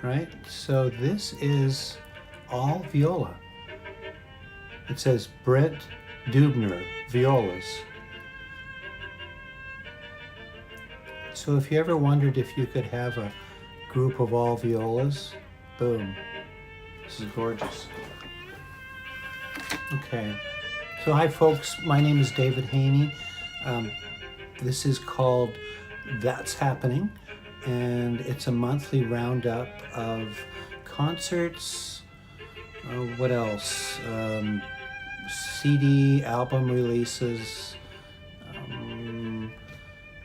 right? So this is all viola. It says Brent Dubner violas. So if you ever wondered if you could have a group of all violas, boom. This is gorgeous. Okay. So hi folks, my name is David Haney. This is called That's Happening, and it's a monthly roundup of concerts, what else? CD, album releases,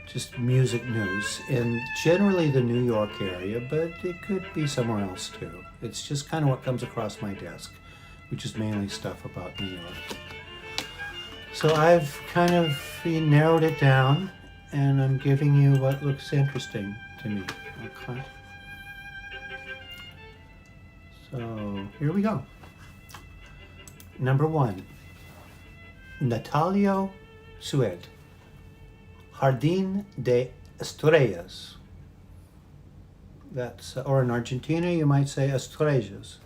just music news in generally the New York area, but it could be somewhere else too. It's just kind of what comes across my desk, which is mainly stuff about New York. So I've kind of narrowed it down, and I'm giving you what looks interesting to me. Okay. So here we go. Number 1, NATALIO, Suede. Jardín de Estrellas. That's, or in Argentina you might say Estrellas.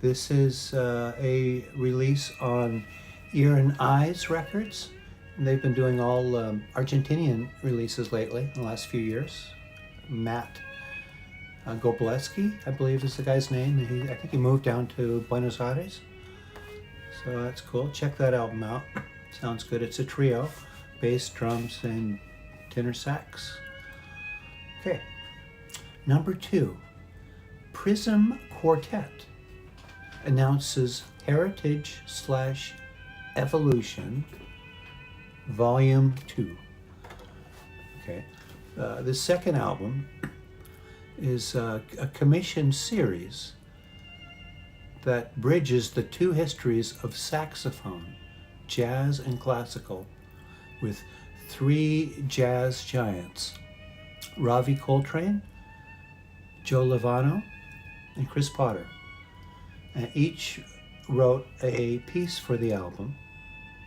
This is a release on Ears&Eyes Records. And they've been doing all Argentinian releases lately in the last few years. Matt Gobleski, I believe is the guy's name. I think he moved down to Buenos Aires. So that's cool. Check that album out. Sounds good. It's a trio. Bass, drums, and tenor sax. Okay. Number 2, PRISM Quartet announces Heritage/Evolution Volume 2. Okay. The second album is a commissioned series that bridges the two histories of saxophone, jazz and classical, with 3 jazz giants, RAVI COLTRANE, Joe Lovano, and Chris Potter. And each wrote a piece for the album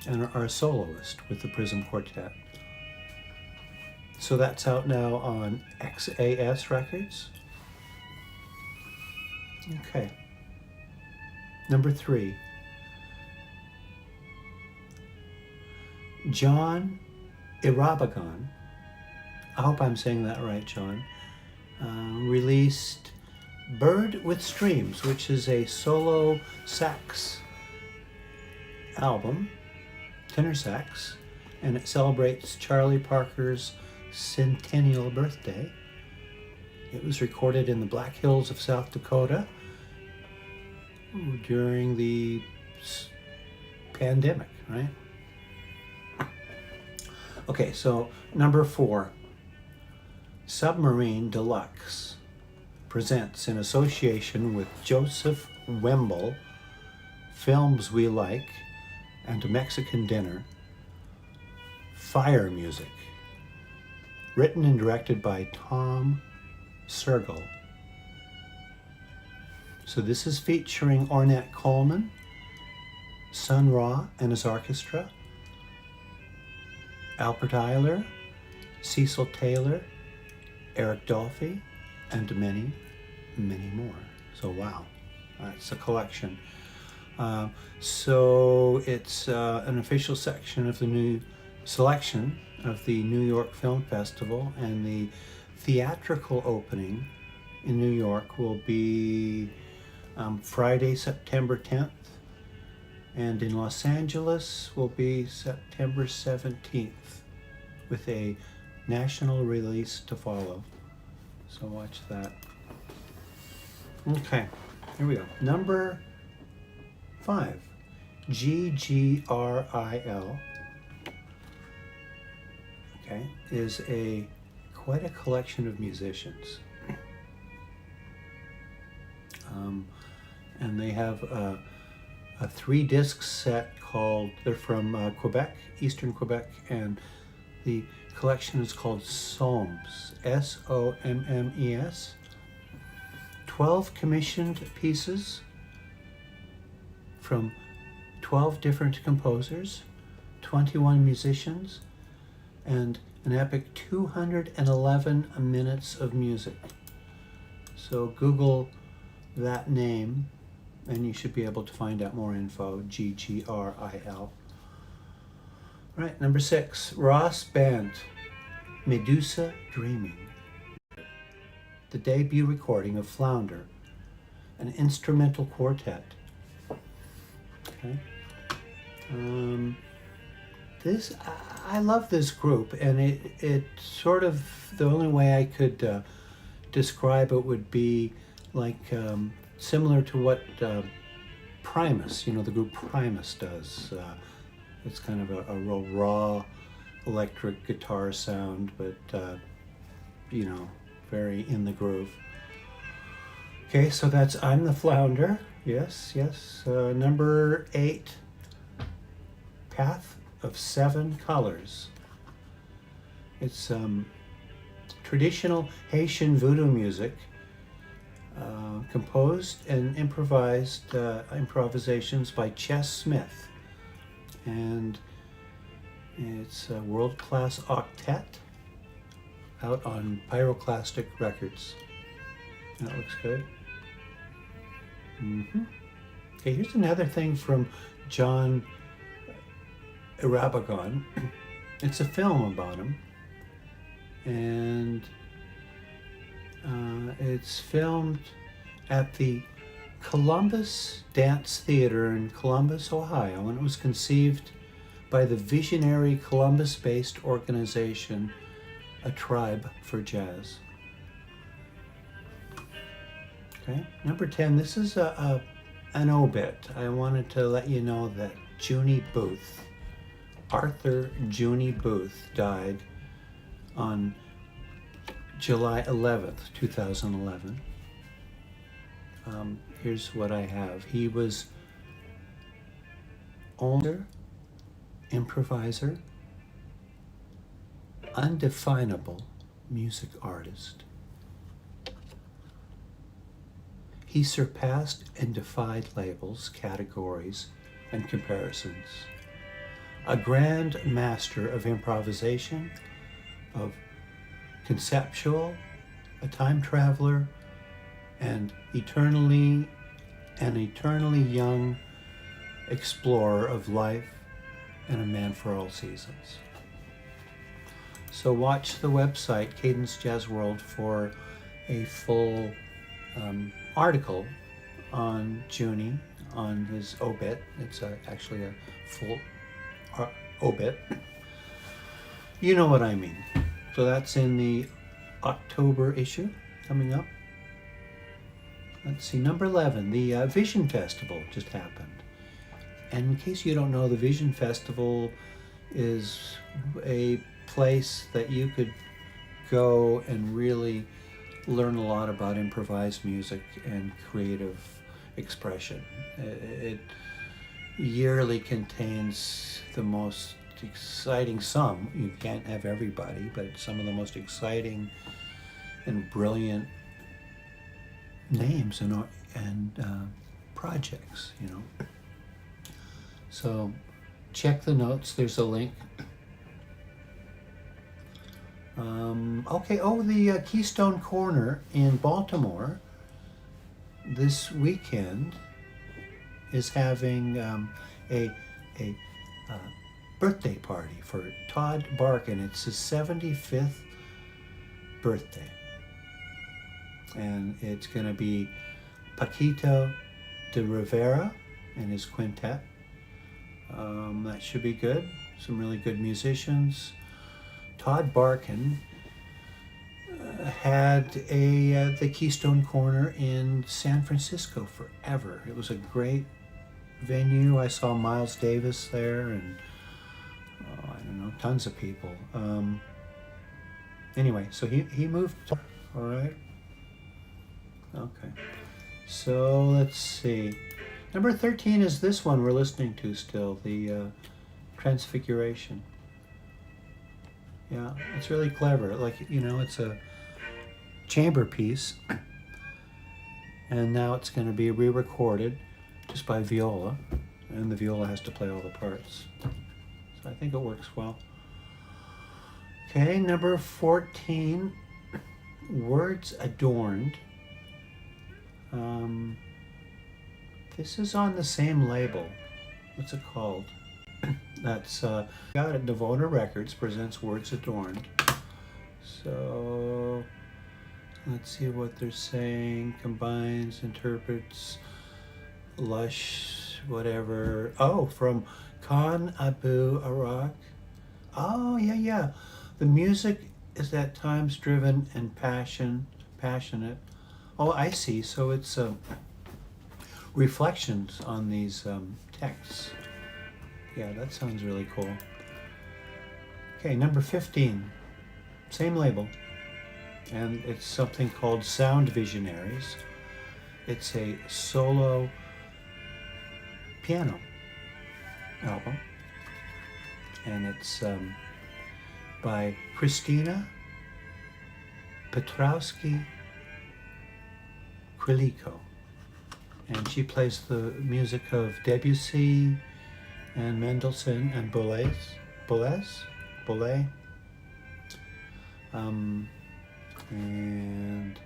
and are a soloist with the PRISM Quartet. So that's out now on XAS Records. Okay. Number 3. Jon Irabagon, I hope I'm saying that right, John, released Bird with Streams, which is a solo sax album, tenor sax, and it celebrates Charlie Parker's centennial birthday. It was recorded in the Black Hills of South Dakota during the pandemic, right? Okay, so number 4, SUBMARINE DELUXE presents, in association with Joseph Wemble, Films We Like, and a Mexican Dinner, Fire Music, written and directed by Tom SURGAL. So this is featuring Ornette Coleman, Sun Ra and his orchestra, Albert Ayler, Cecil Taylor, Eric Dolphy, and many, many more. So wow, that's a collection. So it's an official section of the new selection of the New York Film Festival, and the theatrical opening in New York will be Friday, September 10th, and in Los Angeles will be September 17th, with a national release to follow. So watch that. Okay, here we go. Number 5, GGRIL, okay, is quite a collection of musicians. And they have a 3-disc set called, they're from Quebec, Eastern Quebec, and the collection is called SOMMES, SOMMES. 12 commissioned pieces from 12 different composers, 21 musicians, and an epic 211 minutes of music. So Google that name and you should be able to find out more info. GGRIL. Right, number 6, Ross Band, Medusa Dreaming. The debut recording of Flounder, an instrumental quartet. Okay. I love this group, and it sort of, the only way I could describe it would be like similar to what Primus, the group Primus does. It's kind of a real raw electric guitar sound, but very in the groove. Okay, so that's I'm the Flounder. Yes. Number 8, Path of 7 Colors. It's traditional Haitian voodoo music, composed and improvised improvisations by Chess Smith. And it's a world-class octet out on Pyroclastic Records. That looks good. Okay, here's another thing from Jon Irabagon. It's a film about him, and it's filmed at the Columbus Dance Theater in Columbus, Ohio, and it was conceived by the visionary Columbus-based organization, A Tribe for Jazz. Okay, number 10, this is an obit. I wanted to let you know that Junie Booth, Arthur Junie Booth, died on July 11th, 2011. Here's what I have. He was owner, improviser, undefinable music artist. He surpassed and defied labels, categories, and comparisons. A grand master of improvisation, of conceptual, a time traveler, and eternally young explorer of life, and a man for all seasons. So watch the website Cadence Jazz World for a full article on Junie, on his obit. It's actually a full obit. You know what I mean. So that's in the October issue coming up. Let's see, number 11, the Vision Festival just happened. And in case you don't know, the Vision Festival is a place that you could go and really learn a lot about improvised music and creative expression. It yearly contains the most exciting, you can't have everybody, but some of the most exciting and brilliant names and projects, So check the notes, there's a link. The Keystone Corner in Baltimore this weekend is having a birthday party for Todd Barkin. It's his 75th birthday. And it's going to be Paquito de Rivera and his quintet. That should be good. Some really good musicians. Todd Barkin had the Keystone Corner in San Francisco forever. It was a great venue. I saw Miles Davis there, and tons of people. Anyway, so he moved. All right. Okay. So let's see. Number 13 is this one we're listening to still, the Transfiguration. Yeah, it's really clever. It's a chamber piece, and now it's going to be re-recorded just by viola, and the viola has to play all the parts. So I think it works well. Okay, number 14, Words Adorned, This is on the same label. What's it called? That's got it. Dakota Records presents Words Adorned. So let's see what they're saying. Combines, interprets, lush, whatever. Oh, from Khan Abu Arak. Oh, yeah, yeah. The music is at times driven and passionate. Oh, I see. So it's reflections on these texts. Yeah, that sounds really cool. Okay, number 15. Same label. And it's something called Sound Visionaries. It's a solo piano album. And it's by Christina Petrowski-Kryliko. And she plays the music of Debussy and Mendelssohn and Boulez. And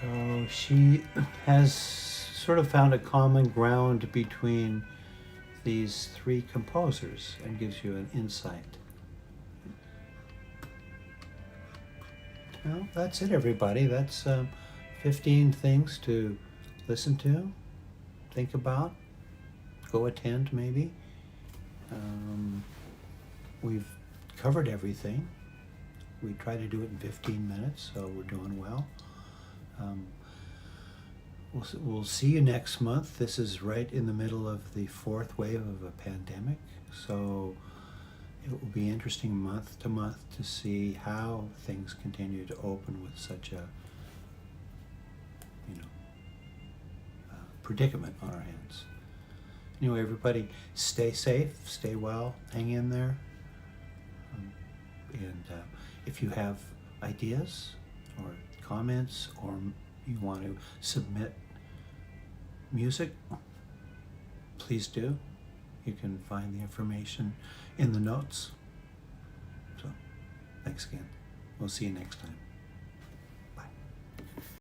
so she has sort of found a common ground between these three composers and gives you an insight. Well, that's it, everybody. That's 15 things to listen to, think about, go attend maybe. We've covered everything. We try to do it in 15 minutes, so we're doing well. We'll see you next month. This is right in the middle of the fourth wave of a pandemic, so it will be interesting month to month to see how things continue to open with such a, predicament on our hands. Anyway, everybody, stay safe, stay well, hang in there. And if you have ideas or comments, or you want to submit music, please do. You can find the information in the notes. So, thanks again. We'll see you next time.